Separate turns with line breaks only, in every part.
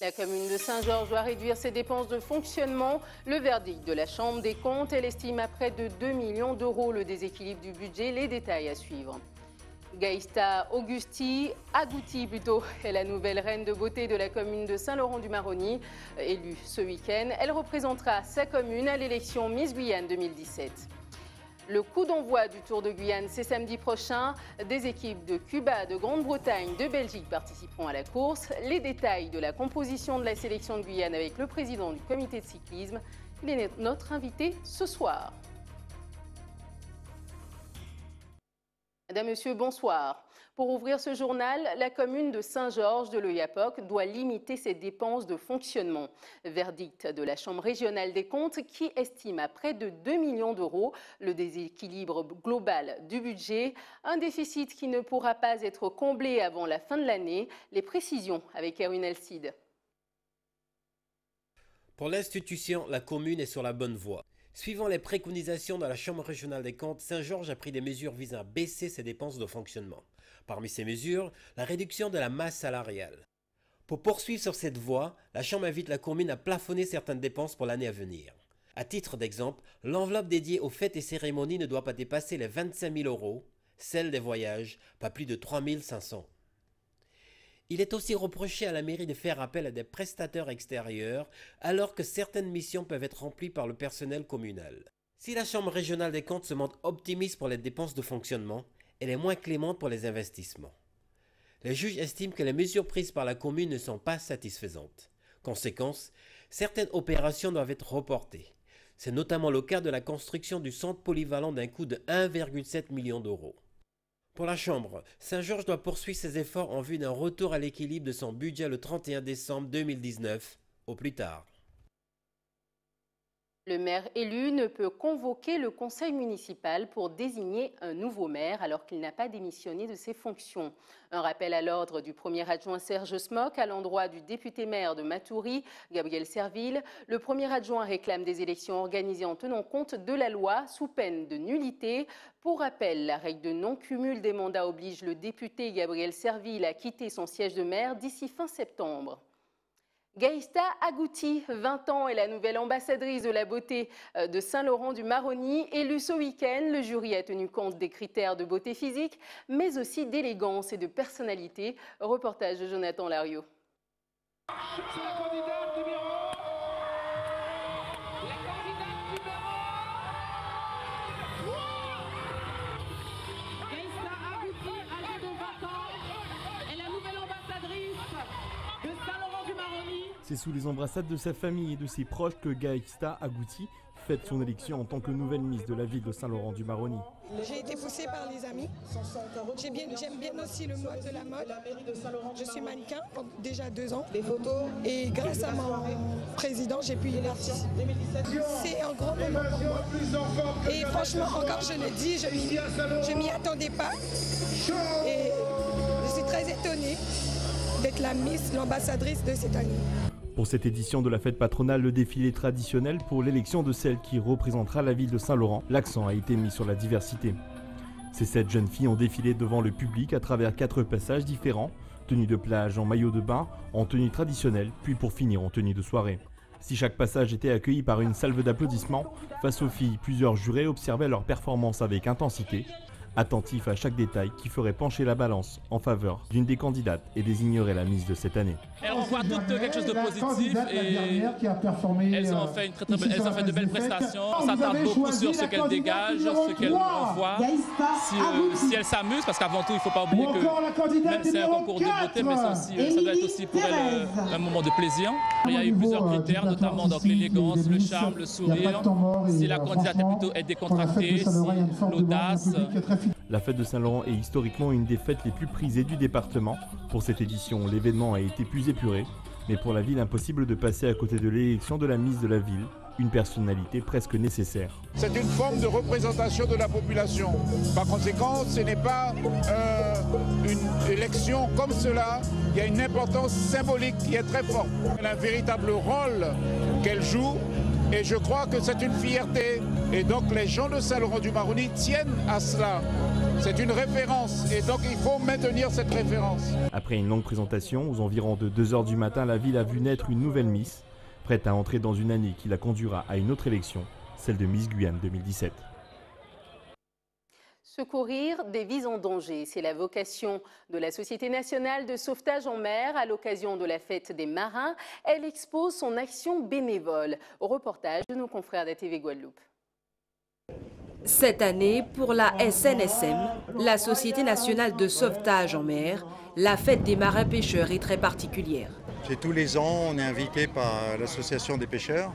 La commune de Saint-Georges doit réduire ses dépenses de fonctionnement. Le verdict de la Chambre des comptes, elle estime à près de 2 millions d'euros le déséquilibre du budget. Les détails à suivre. Gaïsta Agouti est la nouvelle reine de beauté de la commune de Saint-Laurent-du-Maroni. Élue ce week-end, elle représentera sa commune à l'élection Miss Guyane 2017. Le coup d'envoi du Tour de Guyane, c'est samedi prochain. Des équipes de Cuba, de Grande-Bretagne, de Belgique participeront à la course. Les détails de la composition de la sélection de Guyane avec le président du comité de cyclisme. Il est notre invité ce soir. Mesdames, Messieurs, bonsoir. Pour ouvrir ce journal, la commune de Saint-Georges de l'Oyapock doit limiter ses dépenses de fonctionnement. Verdict de la Chambre régionale des comptes qui estime à près de 2 millions d'euros le déséquilibre global du budget. Un déficit qui ne pourra pas être comblé avant la fin de l'année. Les précisions avec Erwin Elcide.
Pour l'institution, la commune est sur la bonne voie. Suivant les préconisations de la Chambre régionale des comptes, Saint-Georges a pris des mesures visant à baisser ses dépenses de fonctionnement. Parmi ces mesures, la réduction de la masse salariale. Pour poursuivre sur cette voie, la Chambre invite la commune à plafonner certaines dépenses pour l'année à venir. À titre d'exemple, l'enveloppe dédiée aux fêtes et cérémonies ne doit pas dépasser les 25 000 euros, celle des voyages, pas plus de 3 500. Il est aussi reproché à la mairie de faire appel à des prestataires extérieurs alors que certaines missions peuvent être remplies par le personnel communal. Si la Chambre régionale des comptes se montre optimiste pour les dépenses de fonctionnement, elle est moins clémente pour les investissements. Les juges estiment que les mesures prises par la commune ne sont pas satisfaisantes. Conséquence, certaines opérations doivent être reportées. C'est notamment le cas de la construction du centre polyvalent d'un coût de 1,7 million d'euros. Pour la Chambre, Saint-Georges doit poursuivre ses efforts en vue d'un retour à l'équilibre de son budget le 31 décembre 2019, au plus tard.
Le maire élu ne peut convoquer le conseil municipal pour désigner un nouveau maire alors qu'il n'a pas démissionné de ses fonctions. Un rappel à l'ordre du premier adjoint Serge Smock à l'endroit du député maire de Matoury, Gabriel Serville. Le premier adjoint réclame des élections organisées en tenant compte de la loi sous peine de nullité. Pour rappel, la règle de non-cumul des mandats oblige le député Gabriel Serville à quitter son siège de maire d'ici fin septembre. Gaïsta Agouti, 20 ans, est la nouvelle ambassadrice de la beauté de Saint-Laurent-du-Maroni. Élue ce week-end, le jury a tenu compte des critères de beauté physique, mais aussi d'élégance et de personnalité. Reportage de Jonathan Lariot.
C'est la candidate numéro 1. La candidate numéro 1. Gaïsta Agouti, âgée de 20 ans, est la nouvelle ambassadrice de Saint-Laurent-du-Maroni.
C'est sous les embrassades de sa famille et de ses proches que Gaïsta Agouti fête son élection en tant que nouvelle Miss de la ville de Saint-Laurent-du-Maroni.
J'ai été poussée par les amis. J'aime bien aussi le mode de la mode. Je suis mannequin pendant déjà 2 ans. Et grâce à mon président, j'ai pu y participer. C'est un grand moment pour moi. Et franchement, encore je le dis, je m'y attendais pas. Et je suis très étonnée d'être la Miss, l'ambassadrice de cette année.
Pour cette édition de la fête patronale, le défilé traditionnel pour l'élection de celle qui représentera la ville de Saint-Laurent, l'accent a été mis sur la diversité. Ces 7 jeunes filles ont défilé devant le public à travers 4 passages différents, tenue de plage, en maillot de bain, en tenue traditionnelle, puis pour finir en tenue de soirée. Si chaque passage était accueilli par une salve d'applaudissements, face aux filles, plusieurs jurés observaient leur performance avec intensité, attentifs à chaque détail qui ferait pencher la balance en faveur d'une des candidates et désignerait la Miss de cette année.
Elles renvoient toutes quelque chose de positif et elles ont fait de belles prestations. On s'attarde beaucoup sur ce qu'elles dégagent, ce qu'elles envoient, si elles s'amusent, parce qu'avant tout il ne faut pas oublier que même c'est un concours de beauté, mais ça doit être aussi pour elles un moment de plaisir. Il y a eu plusieurs critères, notamment l'élégance, le charme, le sourire, si la candidate est décontractée, si l'audace.
La fête de Saint-Laurent est historiquement une des fêtes les plus prisées du département. Pour cette édition, l'événement a été plus épuré, mais pour la ville, impossible de passer à côté de l'élection de la Miss de la ville, une personnalité presque nécessaire.
C'est une forme de représentation de la population. Par conséquent, ce n'est pas une élection comme cela. Il y a une importance symbolique qui est très forte. Elle a un véritable rôle qu'elle joue Et je crois que c'est une fierté. Et donc les gens de Saint-Laurent-du-Maroni tiennent à cela. C'est une référence et donc il faut maintenir cette référence.
Après une longue présentation, aux environs de 2 h du matin, la ville a vu naître une nouvelle Miss, prête à entrer dans une année qui la conduira à une autre élection, celle de Miss Guyane 2017.
Secourir des vies en danger, c'est la vocation de la Société nationale de sauvetage en mer. À l'occasion de la fête des marins, elle expose son action bénévole. Au reportage de nos confrères d'ATV Guadeloupe.
Cette année, pour la SNSM, la Société nationale de sauvetage en mer, la fête des marins pêcheurs est très particulière.
C'est tous les ans, on est invité par l'association des pêcheurs.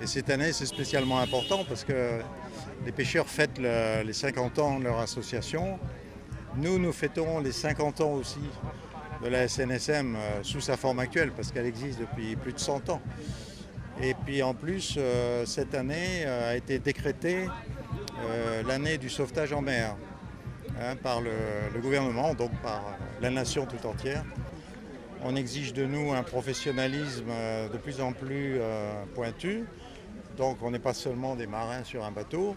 Et cette année, c'est spécialement important parce que les pêcheurs fêtent les 50 ans de leur association. Nous fêtons les 50 ans aussi de la SNSM sous sa forme actuelle parce qu'elle existe depuis plus de 100 ans. Et puis en plus, cette année a été décrétée l'année du sauvetage en mer par le gouvernement, donc par la nation tout entière. On exige de nous un professionnalisme de plus en plus pointu. Donc on n'est pas seulement des marins sur un bateau,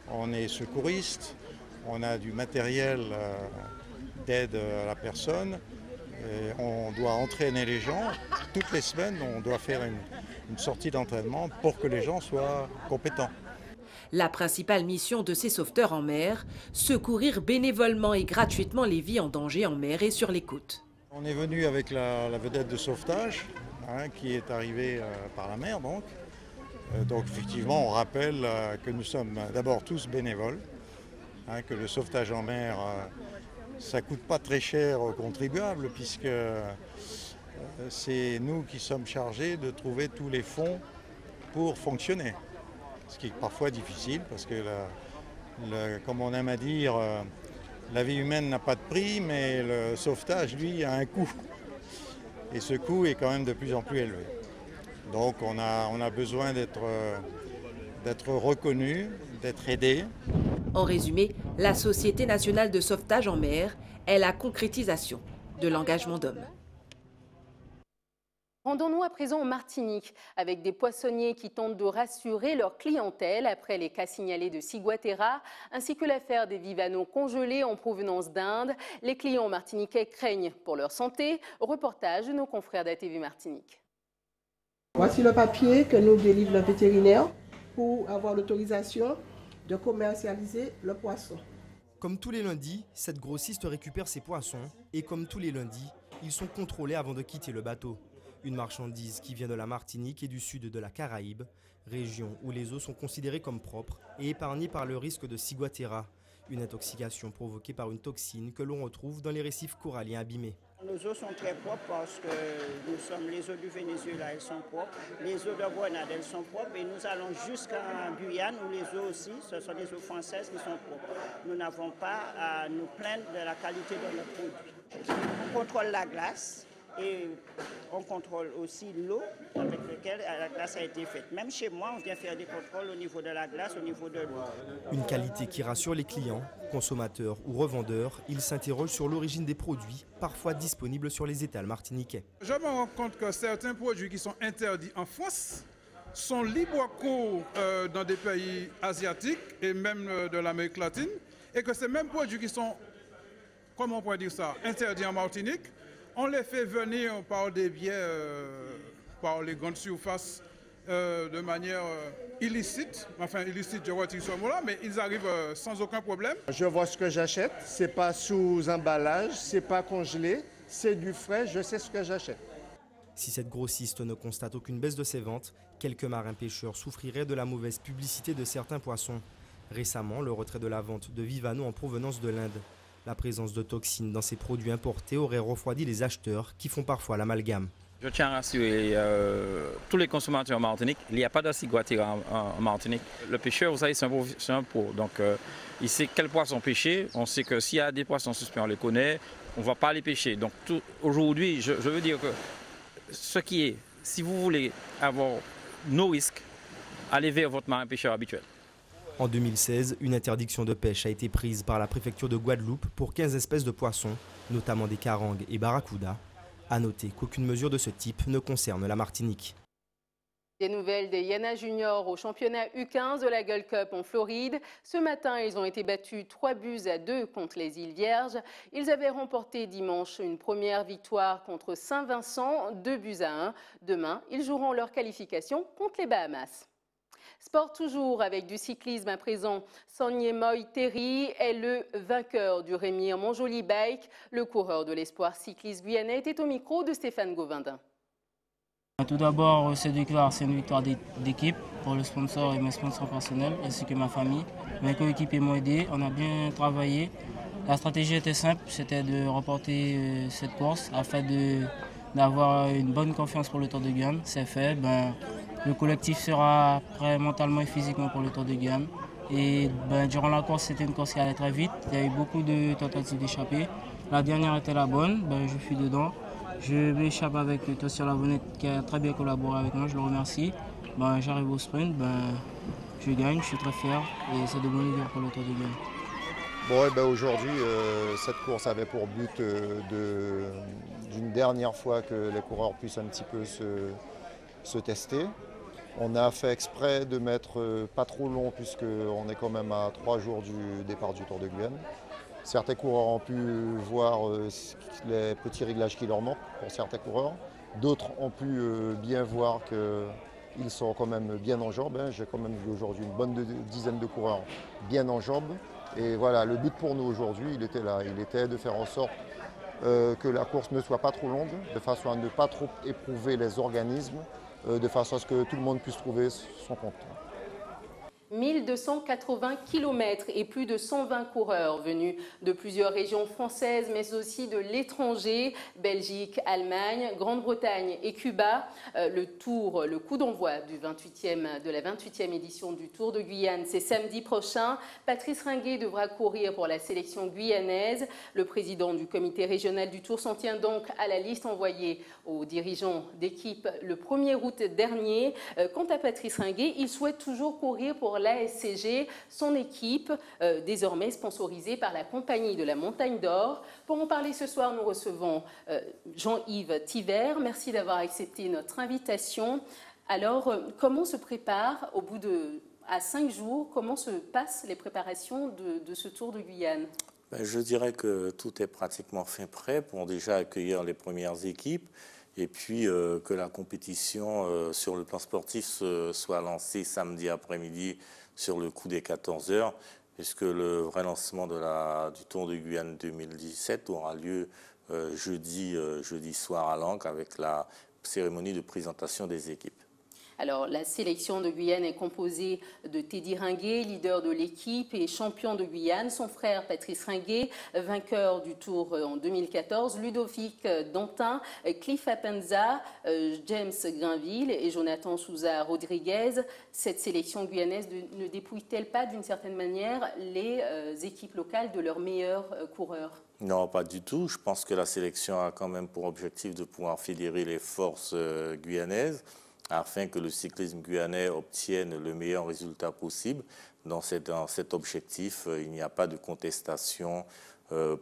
on est secouriste, on a du matériel d'aide à la personne, et on doit entraîner les gens. Toutes les semaines, on doit faire une sortie d'entraînement pour que les gens soient compétents.
La principale mission de ces sauveteurs en mer, secourir bénévolement et gratuitement les vies en danger en mer et sur les côtes.
On est venu avec la vedette de sauvetage qui est arrivée par la mer donc. Donc effectivement, on rappelle que nous sommes d'abord tous bénévoles, que le sauvetage en mer, ça ne coûte pas très cher aux contribuables puisque c'est nous qui sommes chargés de trouver tous les fonds pour fonctionner. Ce qui est parfois difficile parce que, comme on aime à dire, la vie humaine n'a pas de prix, mais le sauvetage, lui, a un coût. Et ce coût est quand même de plus en plus élevé. Donc on a besoin d'être reconnu, d'être aidé.
En résumé, la Société nationale de sauvetage en mer est la concrétisation de l'engagement d'hommes.
Rendons-nous à présent en Martinique, avec des poissonniers qui tentent de rassurer leur clientèle après les cas signalés de ciguatera, ainsi que l'affaire des vivanos congelés en provenance d'Inde. Les clients martiniquais craignent pour leur santé. Reportage de nos confrères d'ATV Martinique.
Voici le papier que nous délivre le vétérinaire pour avoir l'autorisation de commercialiser le poisson.
Comme tous les lundis, cette grossiste récupère ses poissons et comme tous les lundis, ils sont contrôlés avant de quitter le bateau. Une marchandise qui vient de la Martinique et du sud de la Caraïbe, région où les eaux sont considérées comme propres et épargnées par le risque de ciguatera, une intoxication provoquée par une toxine que l'on retrouve dans les récifs coralliens abîmés.
Nos eaux sont très propres parce que nous sommes les eaux du Venezuela, elles sont propres. Les eaux de Grenade, elles sont propres. Et nous allons jusqu'en Guyane où les eaux aussi, ce sont des eaux françaises qui sont propres. Nous n'avons pas à nous plaindre de la qualité de nos produits. On contrôle la glace et on contrôle aussi l'eau avec laquelle la glace a été faite. Même chez moi, on vient faire des contrôles au niveau de la glace, au niveau de l'eau.
Une qualité qui rassure les clients, consommateurs ou revendeurs. Ils s'interrogent sur l'origine des produits, parfois disponibles sur les étals martiniquais.
Je me rends compte que certains produits qui sont interdits en France sont libres à cours dans des pays asiatiques et même de l'Amérique latine, et que ces mêmes produits qui sont, comment on pourrait dire ça, interdits en Martinique, on les fait venir par des biais, par les grandes surfaces, de manière illicite. Enfin, illicite, je retire ce mot-là, mais ils arrivent sans aucun problème.
Je vois ce que j'achète, c'est pas sous emballage, c'est pas congelé, c'est du frais, je sais ce que j'achète.
Si cette grossiste ne constate aucune baisse de ses ventes, quelques marins pêcheurs souffriraient de la mauvaise publicité de certains poissons. Récemment, le retrait de la vente de vivanos en provenance de l'Inde. La présence de toxines dans ces produits importés aurait refroidi les acheteurs qui font parfois l'amalgame.
Je tiens à rassurer tous les consommateurs en Martinique, il n'y a pas de ciguatera en Martinique. Le pêcheur, vous savez, c'est un pro. Donc il sait quel poisson pêcher, on sait que s'il y a des poissons suspects, on les connaît, on ne va pas les pêcher. Donc aujourd'hui, je veux dire que ce qui est, si vous voulez avoir nos risques, allez vers votre marin pêcheur habituel.
En 2016, une interdiction de pêche a été prise par la préfecture de Guadeloupe pour 15 espèces de poissons, notamment des carangues et barracudas. À noter qu'aucune mesure de ce type ne concerne la Martinique.
Des nouvelles des Yana Juniors au championnat U15 de la Gold Cup en Floride. Ce matin, ils ont été battus 3-2 contre les Îles Vierges. Ils avaient remporté dimanche une première victoire contre Saint-Vincent, 2-1. Demain, ils joueront leur qualification contre les Bahamas. Sport toujours avec du cyclisme à présent. Sonyemoy Terry est le vainqueur du Rémire Montjoly Bike. Le coureur de l'espoir cycliste guyanais était au micro de Stéphane Govindin.
Tout d'abord, cette victoire, c'est une victoire d'équipe pour le sponsor et mes sponsors personnels, ainsi que ma famille. Mes coéquipiers m'ont aidé, on a bien travaillé. La stratégie était simple, c'était de remporter cette course afin d'avoir une bonne confiance pour le Tour de Guyane. C'est fait, le collectif sera prêt mentalement et physiquement pour le Tour de Guyane. Et durant la course, c'était une course qui allait très vite, il y a eu beaucoup de tentatives d'échapper. La dernière était la bonne, je suis dedans. Je m'échappe avec Tossia Lavonnette qui a très bien collaboré avec moi, je le remercie. J'arrive au sprint, je gagne, je suis très fier et c'est de bonnes nouvelles pour le Tour de Guyane.
Bon, aujourd'hui, cette course avait pour but d'une dernière fois que les coureurs puissent un petit peu se tester. On a fait exprès de mettre pas trop long puisqu'on est quand même à 3 jours du départ du Tour de Guyane. Certains coureurs ont pu voir les petits réglages qui leur manquent pour certains coureurs. D'autres ont pu bien voir qu'ils sont quand même bien en jambes. J'ai quand même vu aujourd'hui une bonne dizaine de coureurs bien en jambes. Et voilà, le but pour nous aujourd'hui, il était là. Il était de faire en sorte que la course ne soit pas trop longue, de façon à ne pas trop éprouver les organismes, de façon à ce que tout le monde puisse trouver son compte.
1280 km et plus de 120 coureurs venus de plusieurs régions françaises, mais aussi de l'étranger, Belgique, Allemagne, Grande-Bretagne et Cuba. Le coup d'envoi de la 28e édition du Tour de Guyane, c'est samedi prochain. Patrice Ringuet devra courir pour la sélection guyanaise. Le président du comité régional du Tour s'en tient donc à la liste envoyée aux dirigeants d'équipe le 1er août dernier. Quant à Patrice Ringuet, il souhaite toujours courir pour l'ASCG, son équipe, désormais sponsorisée par la Compagnie de la Montagne d'Or. Pour en parler ce soir, nous recevons Jean-Yves Thiver. Merci d'avoir accepté notre invitation. Alors, comment se prépare, à 5 jours, comment se passent les préparations de ce Tour de Guyane ?
Je dirais que tout est pratiquement fin prêt pour déjà accueillir les premières équipes. Et puis que la compétition sur le plan sportif soit lancée samedi après-midi sur le coup des 14 h, puisque le vrai lancement du Tour de Guyane 2017 aura lieu jeudi soir à l'Ancre avec la cérémonie de présentation des équipes.
Alors, la sélection de Guyane est composée de Teddy Ringuet, leader de l'équipe et champion de Guyane. Son frère Patrice Ringuet, vainqueur du Tour en 2014. Ludovic Dantin, Cliff Apenza, James Grainville et Jonathan Souza Rodriguez. Cette sélection guyanaise ne dépouille-t-elle pas d'une certaine manière les équipes locales de leurs meilleurs coureurs ?
Non, pas du tout. Je pense que la sélection a quand même pour objectif de pouvoir fédérer les forces guyanaises, afin que le cyclisme guyanais obtienne le meilleur résultat possible. Dans cet objectif, il n'y a pas de contestation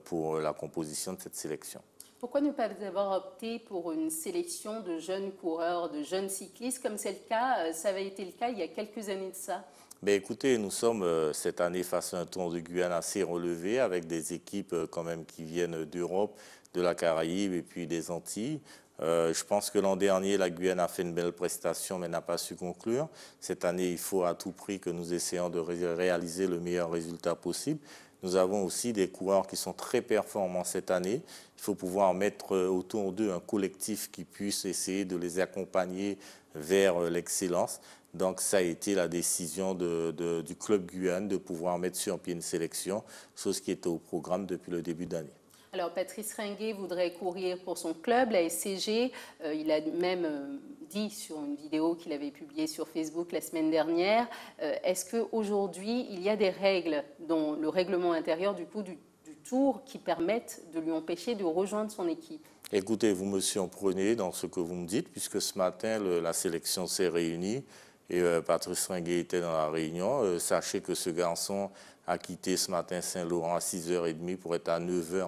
pour la composition de cette sélection.
Pourquoi ne pas avoir opté pour une sélection de jeunes coureurs, de jeunes cyclistes, comme c'est le cas, ça avait été le cas il y a quelques années de ça ?
Écoutez, nous sommes cette année face à un Tour de Guyane assez relevé, avec des équipes quand même qui viennent d'Europe, de la Caraïbe et puis des Antilles. Je pense que l'an dernier, la Guyane a fait une belle prestation, mais n'a pas su conclure. Cette année, il faut à tout prix que nous essayons de réaliser le meilleur résultat possible. Nous avons aussi des coureurs qui sont très performants cette année. Il faut pouvoir mettre autour d'eux un collectif qui puisse essayer de les accompagner vers l'excellence. Donc, ça a été la décision du club Guyane de pouvoir mettre sur pied une sélection, chose qui était au programme depuis le début d'année.
Alors, Patrice Ringuet voudrait courir pour son club, la SCG. Il a même dit sur une vidéo qu'il avait publiée sur Facebook la semaine dernière. Est-ce qu'aujourd'hui, il y a des règles dans le règlement intérieur du Tour qui permettent de lui empêcher de rejoindre son équipe ?
Écoutez, vous me surprenez dans ce que vous me dites, puisque ce matin, la sélection s'est réunie et Patrice Ringuet était dans la réunion. Sachez que ce garçon a quitté ce matin Saint-Laurent à 6h30 pour être à 9h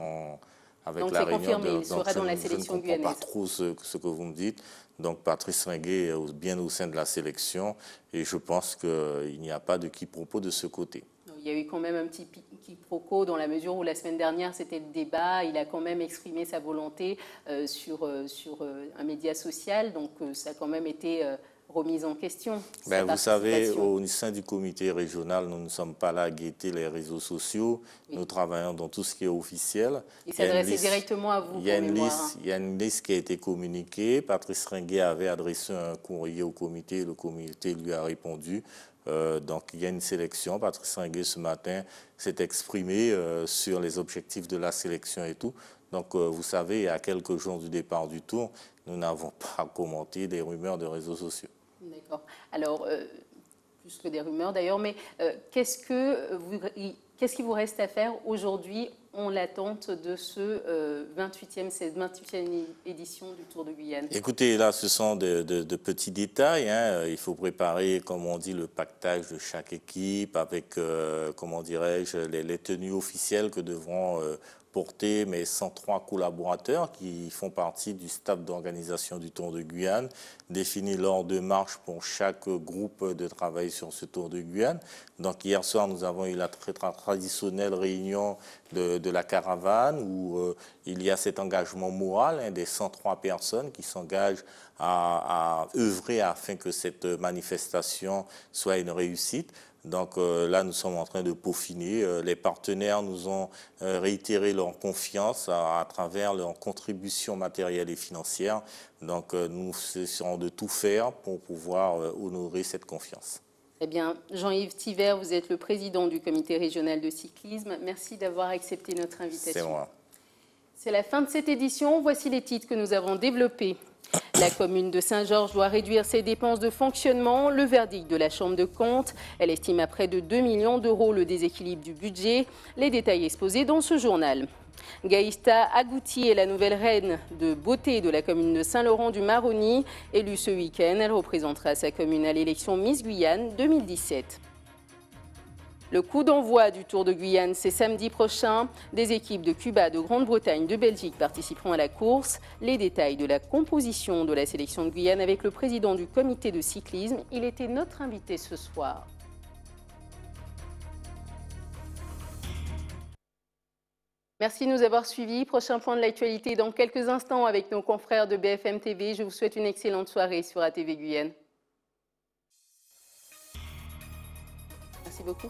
avec
donc
la réunion.
Confirmé, il sera dans la sélection guyanaise.
Je ne comprends pas trop ce que vous me dites. Donc Patrice Ringuet est bien au sein de la sélection et je pense qu'il n'y a pas de quiproquo de ce côté.
Il y a eu quand même un petit quiproquo dans la mesure où la semaine dernière c'était le débat, il a quand même exprimé sa volonté sur un média social, donc ça a quand même été remise en question.
Vous savez, au sein du comité régional, nous ne sommes pas là à guetter les réseaux sociaux, nous travaillons dans tout ce qui est officiel.
Il s'adressait directement à vous.
Il y a une liste qui a été communiquée, Patrice Ringuet avait adressé un courrier au comité, le comité lui a répondu. Donc il y a une sélection. Patrice Ringuet ce matin s'est exprimé sur les objectifs de la sélection et tout. Donc vous savez, à quelques jours du départ du tour, nous n'avons pas commenté des rumeurs de réseaux sociaux.
D'accord. Alors, plus que des rumeurs d'ailleurs, mais qu'est-ce qu'il vous reste à faire aujourd'hui en l'attente de cette 28e édition du Tour de Guyane?
Écoutez, là, ce sont de petits détails. Hein. Il faut préparer, comme on dit, le pactage de chaque équipe avec, comment dirais-je, les tenues officielles que devront porter mes 103 collaborateurs qui font partie du staff d'organisation du Tour de Guyane, définir l'ordre de marche pour chaque groupe de travail sur ce Tour de Guyane. Donc hier soir, nous avons eu la très traditionnelle réunion de la caravane où il y a cet engagement moral des 103 personnes qui s'engagent à œuvrer afin que cette manifestation soit une réussite. Donc là, nous sommes en train de peaufiner. Les partenaires nous ont réitéré leur confiance à travers leur contribution matérielle et financière. Donc nous essaierons de tout faire pour pouvoir honorer cette confiance.
Eh bien, Jean-Yves Thiver, vous êtes le président du comité régional de cyclisme. Merci d'avoir accepté notre invitation.
C'est moi.
C'est la fin de cette édition. Voici les titres que nous avons développés. La commune de Saint-Georges doit réduire ses dépenses de fonctionnement. Le verdict de la Chambre de compte. Elle estime à près de 2 millions d'euros le déséquilibre du budget. Les détails exposés dans ce journal. Gaïsta Agouti est la nouvelle reine de beauté de la commune de Saint-Laurent-du-Maroni. Élue ce week-end, elle représentera sa commune à l'élection Miss Guyane 2017. Le coup d'envoi du Tour de Guyane, c'est samedi prochain. Des équipes de Cuba, de Grande-Bretagne, de Belgique participeront à la course. Les détails de la composition de la sélection de Guyane avec le président du comité de cyclisme. Il était notre invité ce soir. Merci de nous avoir suivis. Prochain point de l'actualité dans quelques instants avec nos confrères de BFM TV. Je vous souhaite une excellente soirée sur ATV Guyane. Merci beaucoup.